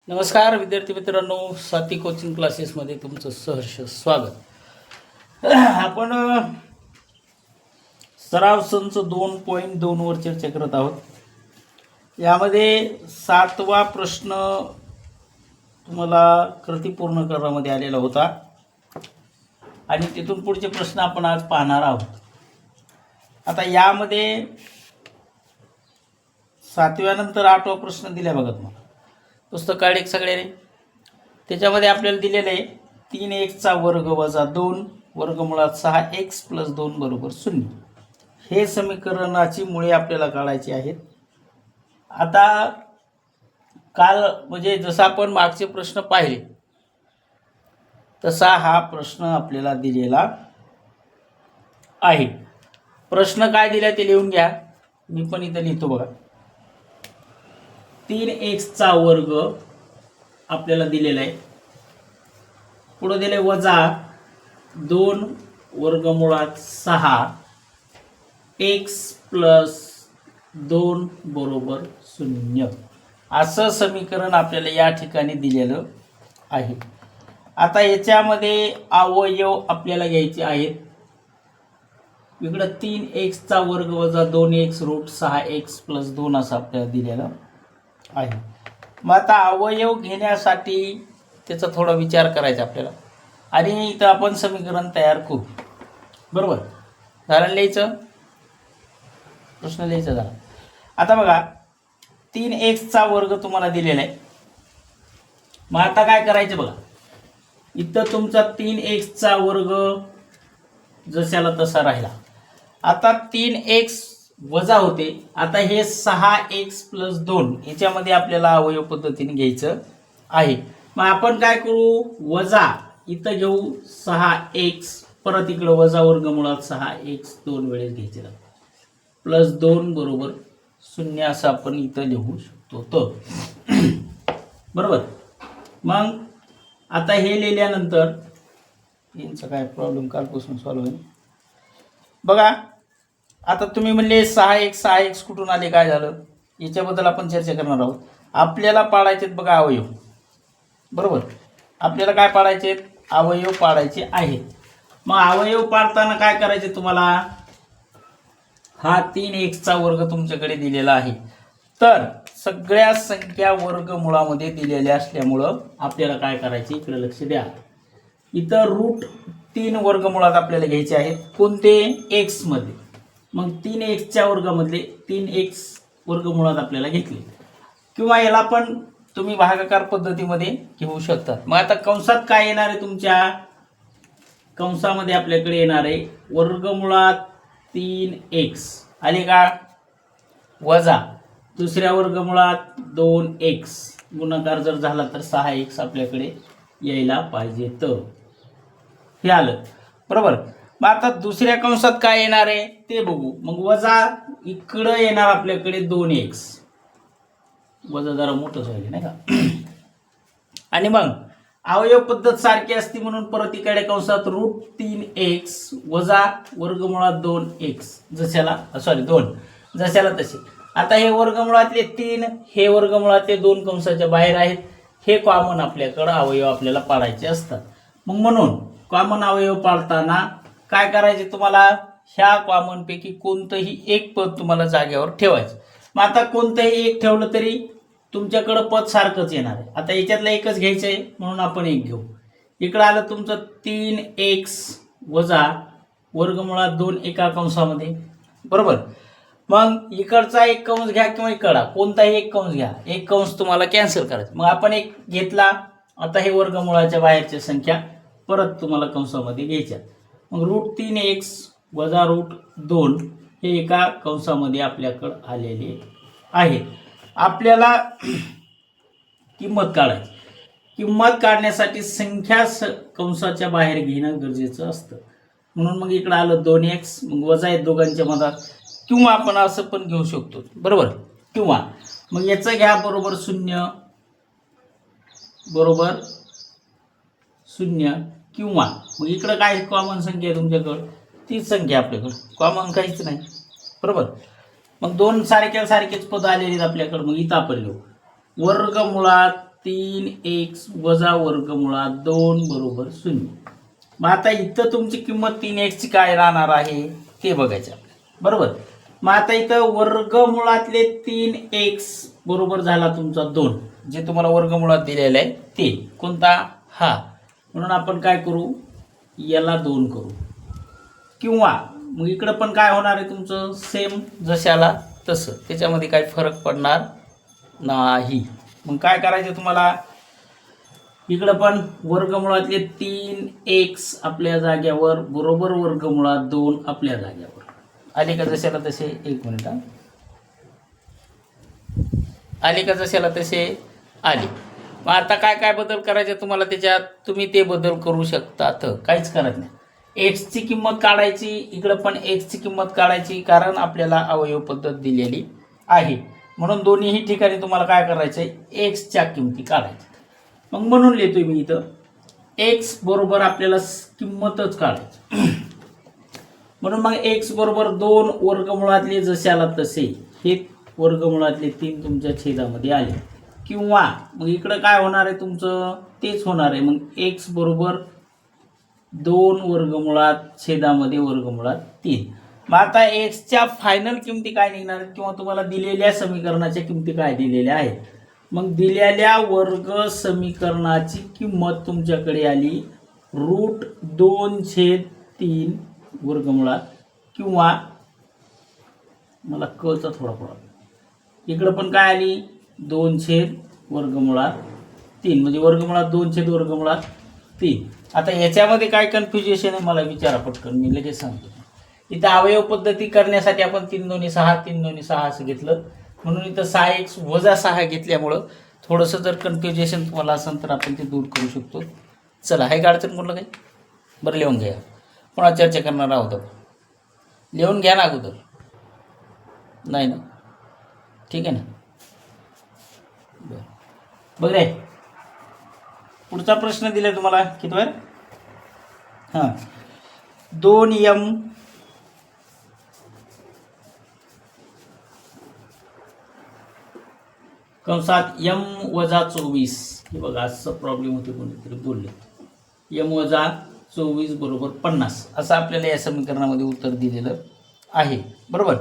नमस्कार विद्यार्थी मित्रांनो, साथी कोचिंग क्लासेसमध्ये तुमचं सहर्ष स्वागत. आपण सराव संच 2.2 वर चर्चा करत आहोत. यामध्ये 7वा प्रश्न तुम्हाला कृती पूर्ण करण्यामध्ये आलेला होता आणि तिथून पुढचे प्रश्न आपण आज पाहणार आहोत. आता यामध्ये 7व्या नंतर 8वा प्रश्न दिला बघा तुम्हाला. पुस्तक काढ एक सगळ्याने. त्याच्यामध्ये आपल्याला दिलेलं आहे 3x वर्ग वजा 2 वर्गमुळात 6x + 2 बरोबर 0. हे समीकरणाची मुळे आपल्याला काढायची आहेत. आता काल म्हणजे जसं आपण मागचे प्रश्न पाहिले तसा हा प्रश्न आपल्याला दिलेला आहे. प्रश्न काय दिला ते लिहून घ्या. मी पण इथं लिहितो बघा. 3x वर्ग आपल्याला दिलेला आहे. पुढे दिले वजा 2 वर्गमुळात 6x + 2 बरोबर 0. असं समीकरण आपल्याला या ठिकाणी दिलेलं आहे. आता याच्यामध्ये अवयव आपल्याला घ्यायचे आहेत. इकडं 3x वर्ग वजा 2x रूट 6x + 2 असं आपल्याला दिलेलं आहे. मग आता अवयव घेण्यासाठी त्याचा थोडा विचार करायचा आपल्याला आणि इथं आपण समीकरण तयार करू. बरोबर झालं लिहायचं. प्रश्न लिहायचा झाला. आता बघा 3x वर्ग तुम्हाला दिलेला आहे. मग आता काय करायचं बघा. इथं तुमचा 3x वर्ग जशाला तसा राहिला. आता 3x वजा होते. आता हे 6x + 2 याच्यामध्ये आपल्याला अवयव पद्धतीने घ्यायचं आहे. मग आपण काय करू, वजा इथं घेऊ 6x, परत इकडं वजा वर्गमुळात 6x 2 वेळेस घ्यायचे + 2 बरोबर 0 असं आपण इथं लिहू शकतो. तर बरोबर. मग आता हे लिहिल्यानंतर यांचा काय प्रॉब्लेम कालपासून सॉल्व्ह होईल बघा. आता तुम्ही म्हणले 6x कुठून आले, काय झालं, याच्याबद्दल आपण चर्चा करणार आहोत. आपल्याला पाडायचे बघा अवयव. बरोबर आपल्याला काय पाडायचे, अवयव पाडायचे आहेत. मग अवयव पाडताना काय करायचे तुम्हाला, हा 3x वर्ग तुमच्याकडे दिलेला आहे. तर सगळ्या संख्या वर्गमुळामध्ये दिलेल्या असल्यामुळं आपल्याला काय करायचे, इकडे लक्ष द्या. इथं रूट 3 वर्गमुळात आपल्याला घ्यायचे आहेत. कोणते, x मध्ये. मग 3x वर्गामधले 3x वर्गमुळात आपल्याला घेतले. किंवा याला पण तुम्ही भागाकार पद्धतीमध्ये घेऊ शकता. मग आता कंसात काय येणार आहे, तुमच्या कंसामध्ये आपल्याकडे येणार आहे वर्गमुळात 3x आले का, वजा दुसऱ्या वर्गमुळात 2x गुणाकार जर झाला तर 6x आपल्याकडे यायला पाहिजे. तर हे आलं. बरोबर. मग आता दुसऱ्या कंसात काय येणार आहे ते बघू. मग वजा इकडं येणार आपल्याकडे 2x. वजा जरा मोठंच व्हायला नाही का. आणि मग अवयव पद्धत सारखी असते म्हणून परत इकडे कंसात रूट 3x वजा वर्गमुळात 2x जशाला 2 जशाला तसे. आता हे वर्गमुळातले 3 हे वर्गमुळातले 2 कंसाच्या बाहेर आहेत. हे कॉमन आपल्याकडे अवयव आपल्याला पाडायचे असतात. मग म्हणून कॉमन अवयव पाडताना काय करायचे, तुम्हाला ह्या कॉमन पैकी कोणतंही एक पद तुम्हाला जागेवर ठेवायचं. मग आता कोणतंही एक ठेवलं तरी तुमच्याकडं पद सारखंच येणार आहे. आता याच्यातलं एकच घ्यायचं आहे म्हणून आपण एक घेऊ. इकडं आलं तुमचं 3x वजा वर्गमुळात 2 एका कंसामध्ये. बरोबर. मग इकडचा एक कंस घ्या किंवा इकडा कोणताही एक कंस घ्या. एक कंस तुम्हाला कॅन्सल करायचं. मग आपण एक घेतला. आता हे वर्गमुळाच्या बाहेरच्या संख्या परत तुम्हाला कंसामध्ये घ्यायच्या. मग रूट 3x वजा रूट 2 हे एका कंसामध्ये आपल्याकडं आलेले आहे. आपल्याला किंमत काढायची. किंमत काढण्यासाठी संख्या कंसाच्या बाहेर घेणं गरजेचं असतं. म्हणून मग इकडं आलं 2x, मग वजा आहेत दोघांच्या मधात. किंवा आपण असं पण घेऊ शकतो. बरोबर. किंवा मग याचं घ्या बरोबर 0 बरोबर 0. किंवा मग इकडं काय कॉमन संख्या आहे तुमच्याकडं, तीच संख्या आपल्याकडं, कॉमन काहीच नाही. बरोबर. मग 2 सारखेच पद आलेले आहेत आपल्याकडं. मग इथं आपण लिहू वर्गमुळात 3x वजा वर्गमुळात 2 बरोबर 0. मग आता इथं तुमची किंमत 3x ची काय राहणार आहे ते बघायचं आपल्याला. बरोबर. मग आता इथं वर्गमुळातले 3x बरोबर झाला तुमचा 2, जे तुम्हाला वर्गमुळात दिलेलं आहे ते कोणता हा. म्हणून आपण काय करू, याला 2 करू. किंवा मग इकडं पण काय होणार आहे तुमचं सेम जशाला तसं, त्याच्यामध्ये काही फरक पडणार नाही. मग काय करायचं तुम्हाला, इकडं पण वर्गमुळातले 3x आपल्या जाग्यावर बरोबर वर्गमुळात 2 आपल्या जाग्यावर आले का जशाला तसे. एक मिनिट, आले का जशाला तसे आले. मग आता काय काय बदल करायचे तुम्हाला त्याच्यात, तुम्ही ते बदल करू शकता. तर काहीच करत नाही. एक्सची किंमत काढायची, इकडं पण एक्सची किंमत काढायची, कारण आपल्याला अवयव पद्धत दिलेली आहे. म्हणून दोन्हीही ठिकाणी तुम्हाला काय करायचं आहे, एक्सच्या किंमती काढायच्या. मग म्हणून लिहितोय मी इथं एक्स बरोबर आपल्याला किंमतच काढायची. म्हणून मग एक्स बरोबर 2 वर्गमुळातले जशाला तसे हे वर्गमुळातले 3 तुमच्या छेदामध्ये आले. किंवा मग इकडं काय होणार आहे तुमचं तेच होणार आहे. मग एक्स बरोबर 2 वर्गमुळात छेदामध्ये वर्गमुळात 3. मग आता एक्सच्या फायनल किमती काय निघणार आहेत, किंवा तुम्हाला दिलेल्या समीकरणाच्या किमती काय दिलेल्या आहेत. मग दिलेल्या वर्ग समीकरणाची किंमत तुमच्याकडे आली √2/3 वर्गमुळात, किंवा मला कळचा थोडा इकडं पण काय आली 2/वर्गमुळात 3, म्हणजे वर्गमुळात 2/वर्गमुळात 3. आता याच्यामध्ये काय कन्फ्युजेशन आहे मला विचारा पटकन, मी लगेच सांगतो. इथं अवयव पद्धती करण्यासाठी आपण 3 2 6 3 2 6 असं घेतलं, म्हणून इथं 6x वजा 6 घेतल्यामुळं थोडंसं जर कन्फ्युजेशन तुम्हाला असेल तर आपण ते दूर करू शकतो. चला, आहे का अडचण कुठलं काही. बरं, लिहून घ्या, पुन्हा चर्चा करणार आहोत. लिहून घ्या ना अगोदर, नाही ना, ठीक आहे ना. बरं बघ रे, पुढचा प्रश्न दिला तुम्हाला किती वेळ. हां, 2m कंसात m वजा 24. हे बघा असं प्रॉब्लेम होते, कोणीतरी बोलले m वजा 24 बरोबर 50 असं आपल्याला या समीकरणामध्ये उत्तर दिलेलं आहे. बरोबर.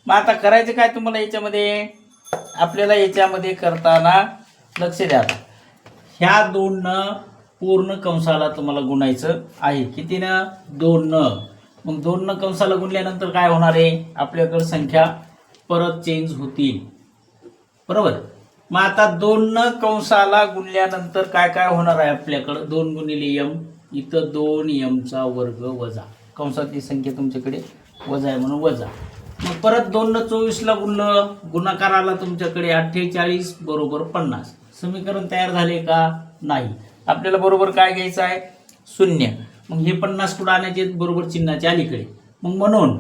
मग आता करायचं काय तुम्हाला याच्यामध्ये, आपल्याला याच्यामध्ये करताना लक्ष द्या. ह्या 2 पूर्ण कंसाला तुम्हाला गुणायचं आहे. कितीनं, 2. मग 2 कंसाला गुणल्यानंतर काय होणार आहे, आपल्याकडे संख्या परत चेंज होतील. बरोबर. मग आता 2 कंसाला गुणल्यानंतर काय काय होणार आहे आपल्याकडं, 2 गुणिले m, इथं 2m वर्ग वजा कंसातली संख्या तुमच्याकडे वजा आहे म्हणून वजा. मग परत 2 24ला गुणलं, गुणाकाराला तुमच्याकडे 48 बरोबर 50. समीकरण तयार झाले का नाही. आपल्याला बरोबर काय घ्यायचं आहे, 0. मग हे 50 कुठं आणायचे, बरोबर चिन्हाच्या अलीकडे. मग म्हणून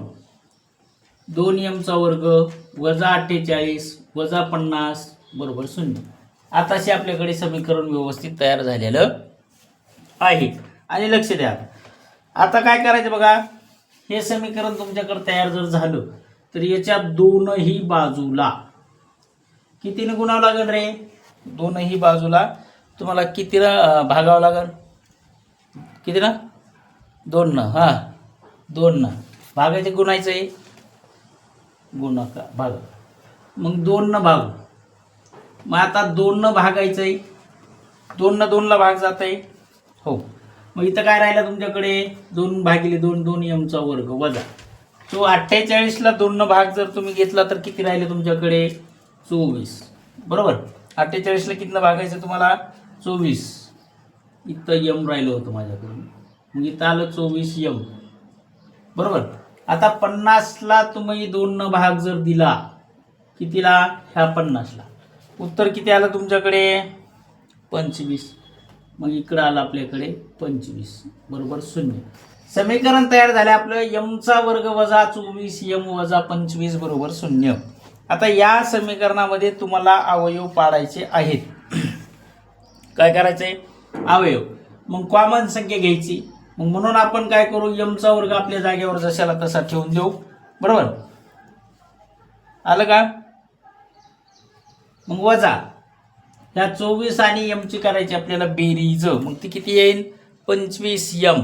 2m वर्ग वजा 48 वजा 50 बरोबर 0. आताशी आपल्याकडे समीकरण व्यवस्थित तयार झालेलं आहे. आणि लक्ष द्या, आता काय करायचं बघा, हे समीकरण तुमच्याकडे तयार जर झालं तर याच्या दोनही बाजूला कितीने गुणावं लागेल रे, दोनही बाजूला तुम्हाला कितीला भागावं लागेल, किती ना, 2 न. हां, 2 न भागायचे, गुणायचं आहे, गुणाकार भाग. मग 2 न भागू. मग आता 2 न भागायचं आहे, 2 न 2ला भाग जात आहे. हो, मग इथं काय राहिलं तुमच्याकडे, 2 भागिले 2 2m वर्ग वजा. तो 48ला 2 न भाग जर तुम्ही घेतला तर किती राहिले तुमच्याकडे, 24. बरोबर. 48ला कितीनं भागायचं तुम्हाला, 24. इथं m राहिलं होतं माझ्याकडून, मग इथं आलं 24m. बरोबर. आता 50ला तुम्ही 2 न भाग जर दिला, कितीला, ह्या 50ला, उत्तर किती आलं तुमच्याकडे, 25. मग इकडं आलं आपल्याकडे 25 बरोबर 0. समीकरण तयार झाले आपलं m वर्ग वजा 24 m वजा 25 बरोबर 0. आता या समीकरणामध्ये तुम्हाला अवयव पाडायचे आहेत. काय करायचंय, अवयव. मग कॉमन संख्या घ्यायची. मग म्हणून आपण काय करू, m वर्ग आपल्या जागेवर जशाला तसा ठेवून देऊ. बरोबर, आलं का. मग वजा ह्या 24 आणि एमची करायची आपल्याला बेरीज, मग ती किती येईल 25 एम.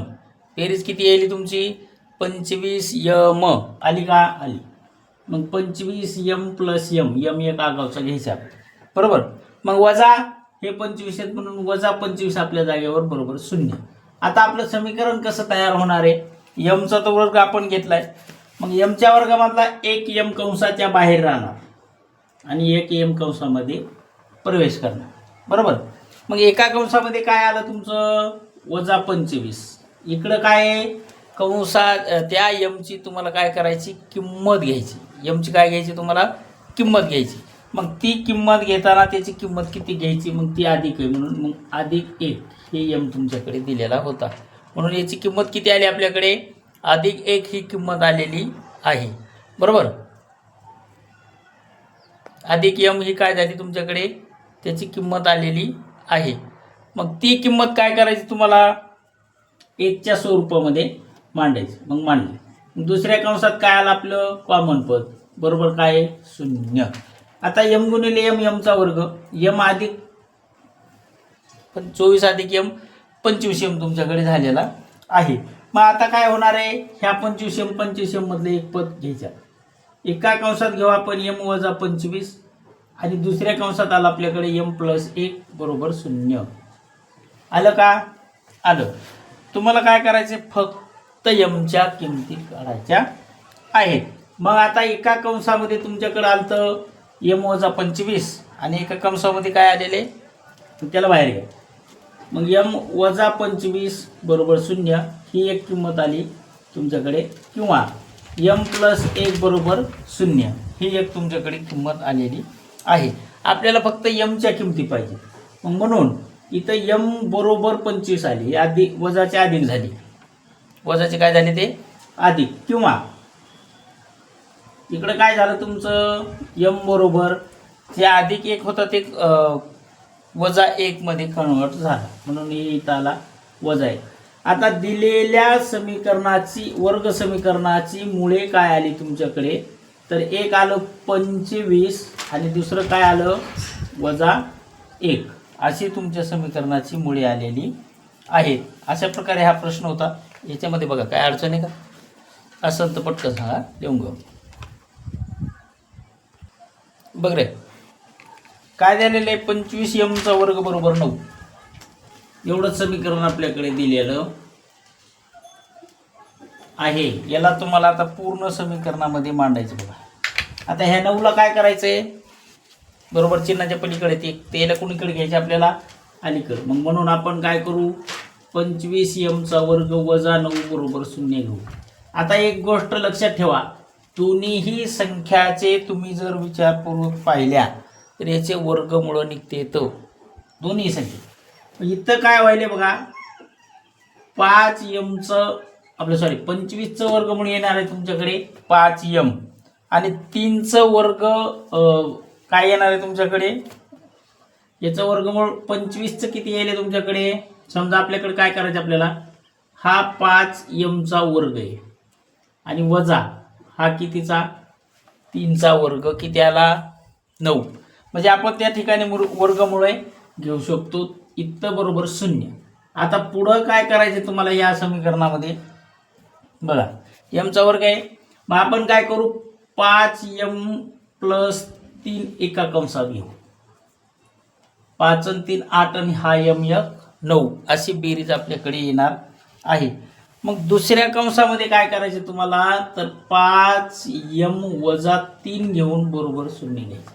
बेरीज किती येईल तुमची 25 एम आली का आली. मग 25 एम प्लस एम, एम एक आगावचा घ्यायचा बरोबर. मग वजा हे 25 आहेत म्हणून वजा 25 आपल्या जागेवर बरोबर 0. आता आपलं समीकरण कसं तयार होणार आहे, एमचा तो वर्ग आपण घेतलाय, मग एमच्या वर्गामधला एक एम कंसाच्या बाहेर राहणार आणि एक एम कंसामध्ये प्रवेश करणार बरोबर. मग एका कंसामध्ये काय आलं तुमचं वजा 25, इकडं काय आहे कंसा त्या एमची तुम्हाला काय करायची किंमत घ्यायची, एमची काय घ्यायची तुम्हाला किंमत घ्यायची. मग ती किंमत घेताना त्याची किंमत किती घ्यायची, मग ती अधिक आहे म्हणून मग अधिक 1 हे एम तुमच्याकडे दिलेला होता, म्हणून याची किंमत किती आली आपल्याकडे अधिक 1 ही किंमत आलेली आहे बरोबर. अधिक एम ही काय झाली तुमच्याकडे त्याची किंमत आलेली आहे. मग ती किंमत काय करायची तुम्हाला 1च्या स्वरूपामध्ये मांडायची, मग मांडली. दुसऱ्या कंसात काय आलं आपलं कॉमन पद बरोबर काय 0. आता एम गुणिले एम एमचा वर्ग, एम अधिक 24 अधिक एम 25 एम तुमच्याकडे झालेला आहे. मग आता काय होणार आहे ह्या 25 एम मधले एक पद घ्यायचा, एका कंसात घेऊ आपण एम वजा 25 आणि दुसऱ्या कंसात आलं आपल्याकडे एम प्लस 1 बरोबर 0. आलं का आलं. तुम्हाला काय करायचे फक्त एमच्या किमती काढायच्या आहेत. मग आता एका कंसामध्ये तुमच्याकडे आलं एम वजा 25 आणि एका कंसामध्ये काय आलेले त्याला बाहेर घ्या, मग एम वजा 25 बरोबर 0 ही एक किंमत आली तुमच्याकडे, किंवा एम प्लस 1 बरोबर 0 ही एक तुमच्याकडे किंमत आलेली आहे. आपल्याला फक्त एमच्या किमती पाहिजे, मग म्हणून इथं एम बरोबर 25 आली, अधिक वजाचे अधिक झाली, वजाचे काय झाले ते अधिक, किंवा इकडं काय झालं तुमचं एम बरोबर जे अधिक 1 होतं ते वजा 1 मध्ये कन्वर्ट झाला म्हणून हे इथं आला वजा 1. आता दिलेल्या समीकरणाची वर्ग समीकरणाची मुळे काय आली तुमच्याकडे तर एक आलं 25 आणि दुसरं काय आलं वजा 1, अशी तुमच्या समीकरणाची मुळे आलेली आहेत. अशा प्रकारे हा प्रश्न होता. याच्यामध्ये बघा काय अडचण आहे का असं तर पटकन सांगा देऊन घेऊ. बघ रे काय झालेलं आहे 25 एमचा वर्ग बरोबर 9 एवढं समीकरण आपल्याकडे दिलेलं आहे. याला तुम्हाला आता पूर्ण समीकरणामध्ये मांडायचं बघा. आता ह्या 9ला काय करायचंय बरोबर चिन्हाच्या पलीकडे तेला कुणीकडे घ्यायचे आपल्याला अलीकडे, मग म्हणून आपण काय करू 25 एमचा वर्ग वजा 9 बरोबर 0 घेऊ. आता एक गोष्ट लक्षात ठेवा, दोन्हीही संख्याचे तुम्ही जर विचारपूर्वक पाहिल्या तर याचे वर्गमूळ निघते तो दोन्ही संख्या. इथं काय व्हायले बघा 5 एमचं आपलं 25चं वर्गमूळ येणार आहे तुमच्याकडे 5 एम आणि 3चं वर्ग काय येणार आहे तुमच्याकडे याचं वर्गमूळ 25चं किती येईल तुमच्याकडे. समजा आपल्याकडे काय करायचं आपल्याला हा 5 एमचा वर्ग आहे आणि वजा हा कितीचा 3चा वर्ग किती आला 9, म्हणजे आपण त्या ठिकाणी वर्गमूळ घेऊ शकतो. इथं बरोबर 0. आता पुढं काय करायचं तुम्हाला या समीकरणामध्ये बघा एमचा वर्ग आहे, मग आपण काय करू 5 एम प्लस 3 एका कंसात घेऊ, 5 आणि 3 8 आणि हा एम 1 9 अशी बेरीज आपल्याकडे येणार आहे. मग दुसऱ्या कंसामध्ये काय करायचे तुम्हाला तर 5 एम वजा 3 घेऊन बरोबर 0 घ्यायचं.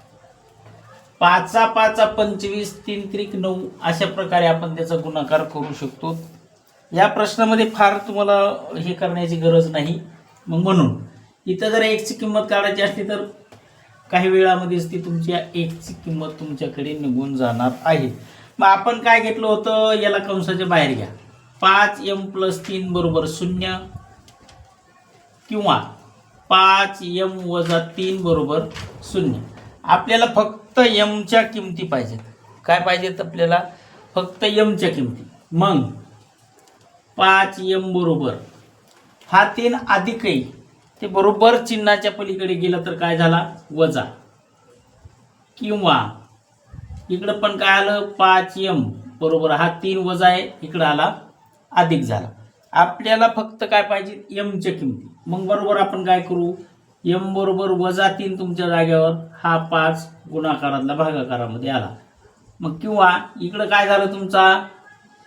5 5 25 3 त्रिक 9 अशा प्रकारे आपण त्याचा गुणाकार करू शकतो. या प्रश्नामध्ये फार तुम्हाला हे करण्याची गरज नाही. मग म्हणून इथं जर एक्सची किंमत काढायची असली तर काही वेळामध्येच ती तुमच्या एक्सची किंमत तुमच्याकडे निघून जाणार आहे. मग आपण काय घेतलं होतं याला कंसाच्या बाहेर घ्या 5 एम प्लस 3 बरोबर 0 किंवा 5 एम वजा 3 बरोबर 0. आपल्याला फक्त एमच्या किमती पाहिजेत. काय पाहिजेत आपल्याला फक्त एमच्या किमती. मग 5 एम बरोबर हा 3 अधिक आहे ते बरोबर चिन्हाच्या पलीकडे गेलं तर काय झाला वजा, किंवा इकडं पण काय आलं 5m बरोबर, हा 3 वजा आहे, इकडं आला अधिक झाला. आपल्याला फक्त काय पाहिजे mच्या किमती. मग बरोबर आपण काय करू, m बरोबर -3 तुमच्या जागेवर, हा 5 गुणाकारातला भागाकारामध्ये आला. मग किंवा इकडं काय झालं तुमचा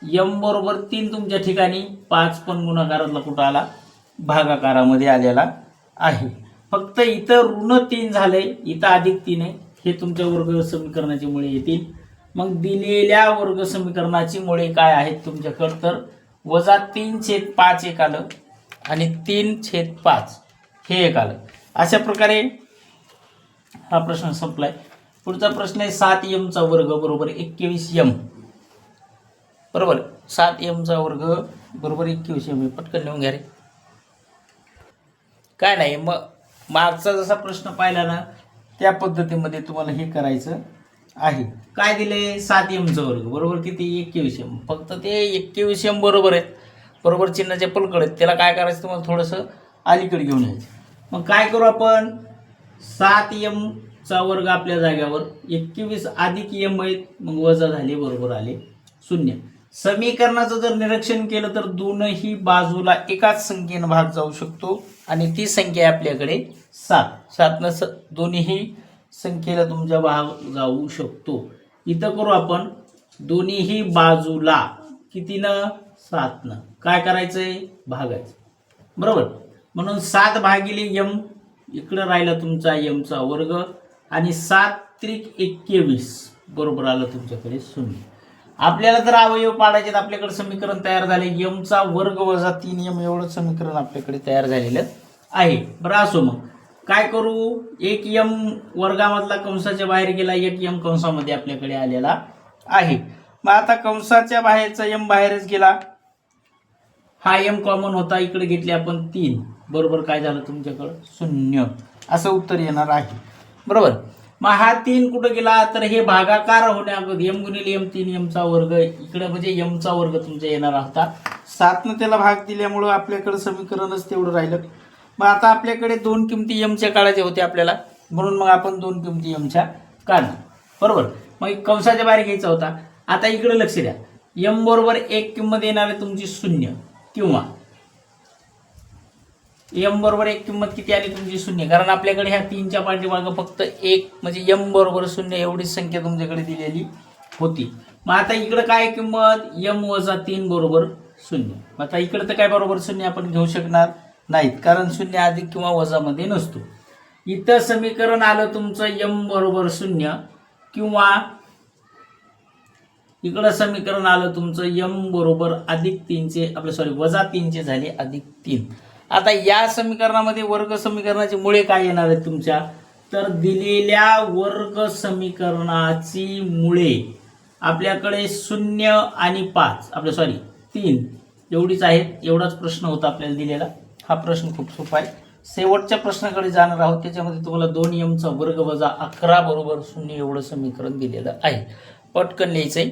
m बरोबर 3 तुमच्या ठिकाणी, 5 पण गुणाकारातला कुठं आला भागाकारामध्ये आलेला आहे. फक्त इथं -3 झालंय, इथं +3 आहे. हे तुमच्या वर्ग समीकरणाची मुळे येतील. मग दिलेल्या वर्ग समीकरणाची मुळे काय आहेत तुमच्याकडे, तर -3/5 एक आलं आणि 3/5 हे एक आलं. अशा प्रकारे हा प्रश्न संपलाय. पुढचा प्रश्न आहे 7m चा वर्ग बरोबर 21m बरोबर. 7m चा वर्ग बरोबर 21m. पटकन लिहून घ्या रे. काय नाही, मग मागचा जसा प्रश्न पाहिला ना त्या पद्धतीमध्ये तुम्हाला हे करायचं आहे. काय दिले 7m चा वर्ग बरोबर किती 21m. फक्त ते 21m बरोबर आहेत, बरोबर चिन्हाचे पलकड आहेत. त्याला काय करायचं तुम्हाला थोडंसं अलीकडे घेऊन यायचं. मग काय करू आपण, 7m चा वर्ग आपल्या जाग्यावर 21 अधिक m आहेत, मग वजा झाले बरोबर आले 0. समीकरणाचं जर निरीक्षण केलं तर दोनही बाजूला एकाच संख्येनं भाग जाऊ शकतो आणि ती संख्या आहे आपल्याकडे 7. 7 दोन्ही संख्येला तुमचा भाग जाऊ शकतो. इथं करू आपण दोन्ही बाजूला कितीनं 7 काय करायचंय भागायचं बरोबर. म्हणून 7 भागिले m, इकडं राहिला तुमचा m चा वर्ग आणि 7×3=21 बरोबर आलं तुमच्याकडे 0. आपल्याला जर अवयव पाडायचे तर आपल्याकडे समीकरण तयार झाले m चा वर्ग वजा 3m एवढं समीकरण आपल्याकडे तयार झालेलं आहे. बरं असो, मग काय करू, 1m वर्गामधला कंसाच्या बाहेर गेला, 1m कंसामध्ये आपल्याकडे आलेला आहे. मग आता कंसाच्या बाहेरचा m बाहेरच गेला, हा m कॉमन होता, इकडे घेतले आपण 3 बरोबर काय झालं तुमच्याकडं 0 असं उत्तर येणार आहे बरोबर. मग हा 3 कुठं गेला, तर हे भागाकार होण्याअगोदर m गुणिले m 3m चा वर्ग, इकडे म्हणजे m चा वर्ग तुमचा येणार होता. 7 त्याला भाग दिल्यामुळं आपल्याकडे समीकरणच तेवढं राहिलं. मग आता आपल्याकडे दोन किमती m च्या काढायच्या होत्या आपल्याला, म्हणून मग आपण दोन किमती m च्या काढल्या बरोबर. मग कंसाच्या बाहेर घ्यायचा होता. आता इकडे लक्ष द्या, m बरोबर 1 किंमत येणार आहे तुमची 0 किंवा m बरोबर 1 किंमत किती आली तुमची 0, कारण आपल्याकडे ह्या 3च्या पाठीमागं फक्त 1 म्हणजे m बरोबर 0 एवढीच संख्या तुमच्याकडे दिलेली होती. मग आता इकडे काय किंमत m वजा 3 बरोबर 0. मग आता इकडे तर काय बरोबर 0 आपण घेऊ शकणार नाहीत, कारण 0 अधिक किंवा वजा मध्ये नसतो. इथं समीकरण आलं तुमचं m बरोबर 0 किंवा इकडं समीकरण आलं तुमचं m बरोबर -3 आपलं सॉरी वजा 3 झाले +3. आता या समीकरणामध्ये वर्ग समीकरणाची मुळे काय येणार आहेत तुमच्या, तर दिलेल्या वर्ग समीकरणाची मुळे आपल्याकडे 0 आणि 5 आपलं सॉरी 3 एवढीच आहेत. एवढाच प्रश्न होता आपल्याला दिलेला. हा प्रश्न खूप सोपा आहे. शेवटच्या प्रश्नाकडे जाणार आहोत. त्याच्यामध्ये तुम्हाला 2m चा वर्ग वजा 11 बरोबर 0 एवढं समीकरण दिलेलं आहे. पटकन लिहायचंय.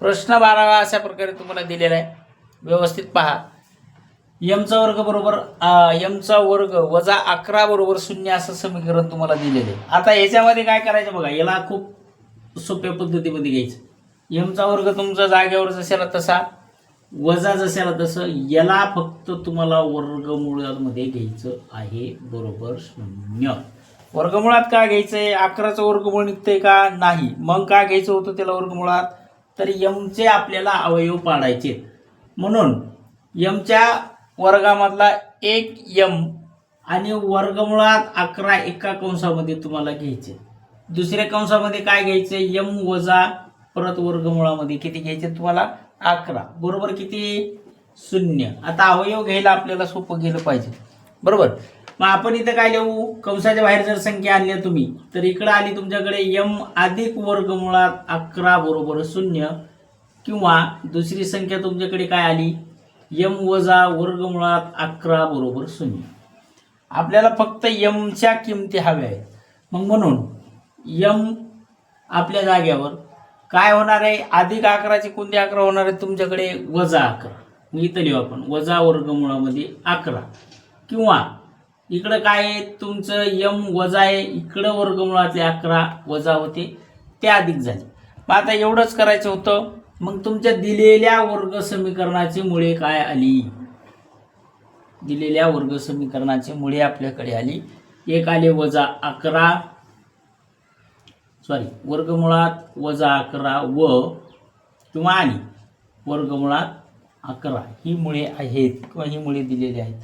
प्रश्न 12 अशा प्रकारे तुम्हाला दिलेला आहे, व्यवस्थित पहा. m चा वर्ग बरोबर m चा वर्ग वजा 11 बरोबर 0 असं समीकरण तुम्हाला दिलेलं आहे. आता याच्यामध्ये काय करायचं बघा, याला खूप सोप्या पद्धतीमध्ये घ्यायचं. m चा वर्ग तुमचा जागेवर जशाला तसा वजा जशाला तसं, याला फक्त तुम्हाला वर्गमुळामध्ये घ्यायचं आहे बरोबर 0. वर्गमुळात काय घ्यायचंय, 11चं वर्गमूळ निघतंय का नाही, मग काय घ्यायचं होतं त्याला वर्गमुळात, तर m चे आपल्याला अवयव पाडायचे. म्हणून m च्या वर्गामधला 1m आणि वर्गमुळात 11 एका कंसामध्ये तुम्हाला घ्यायचे. दुसऱ्या कंसामध्ये काय घ्यायचे m वजा परत वर्गमुळामध्ये किती घ्यायचे तुम्हाला 11 बरोबर किती 0. आता अवयव घ्यायला आपल्याला सोपं गेलं पाहिजे बरोबर. मग आपण इथं काय लिहू, कंसाच्या बाहेर जर संख्या आणली तुम्ही तर इकडे आली तुमच्याकडे m अधिक वर्गमुळात 11 बरोबर 0 किंवा दुसरी संख्या तुमच्याकडे काय आली m वजा वर्गमुळात 11 बरोबर 0. आपल्याला फक्त m च्या किमती हव्या आहेत. मग म्हणून m आपल्या जागेवर काय होणार आहे, अधिक 11चे कोणते 11 होणार आहे तुमच्याकडे वजा 11. मग इथं लिहू आपण वजा वर्गमुळामध्ये 11 किंवा इकडं काय आहे तुमचं m वजा आहे, इकडं वर्गमुळातले 11 वजा होते. ते अधिक झाले. मग आता एवढंच करायचं होतं. मग तुमच्या दिलेल्या वर्ग समीकरणाची मुळे काय आली? दिलेल्या वर्ग समीकरणाची मुळे आपल्याकडे आली. एक आले -11 वर्गमुळात -11 व किंवा आणि वर्गमुळात 11 ही मुळे आहेत किंवा ही मुळे दिलेली आहेत.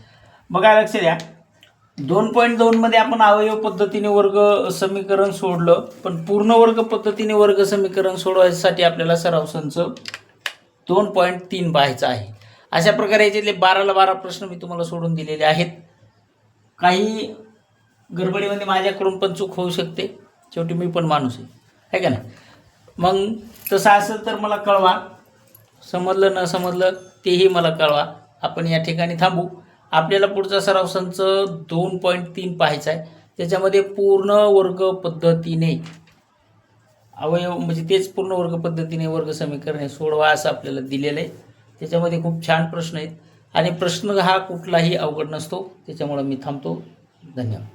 बघा लक्ष द्या, 2.2 मध्ये आपण अवयव पद्धतीने वर्ग समीकरण सोडलं, पण पूर्ण वर्ग पद्धतीने वर्ग समीकरण सोडवायसाठी आपल्याला सराव संच 2.3 पाहायचा आहे. अशा प्रकारे याच्यातले 12ला 12 प्रश्न मी तुम्हाला सोडून दिलेले आहेत. काही गडबडीमध्ये माझ्याकडून पण चूक होऊ शकते, शेवटी मी पण माणूस आहे का नाही. मग तसं असेल तर मला कळवा, समजलं न समजलं तेही मला कळवा. आपण या ठिकाणी थांबू. आपल्याला पुढचा सराव संच 2.3 पाहायचा आहे. त्याच्यामध्ये पूर्ण वर्ग पद्धतीने अवयव म्हणजे तेच पूर्ण वर्ग पद्धतीने वर्ग समीकरणे सोडवा असं आपल्याला दिलेलं आहे. त्याच्यामध्ये खूप छान प्रश्न आहेत आणि प्रश्न हा कुठलाही अवघड नसतो. त्याच्यामुळे मी थांबतो. धन्यवाद.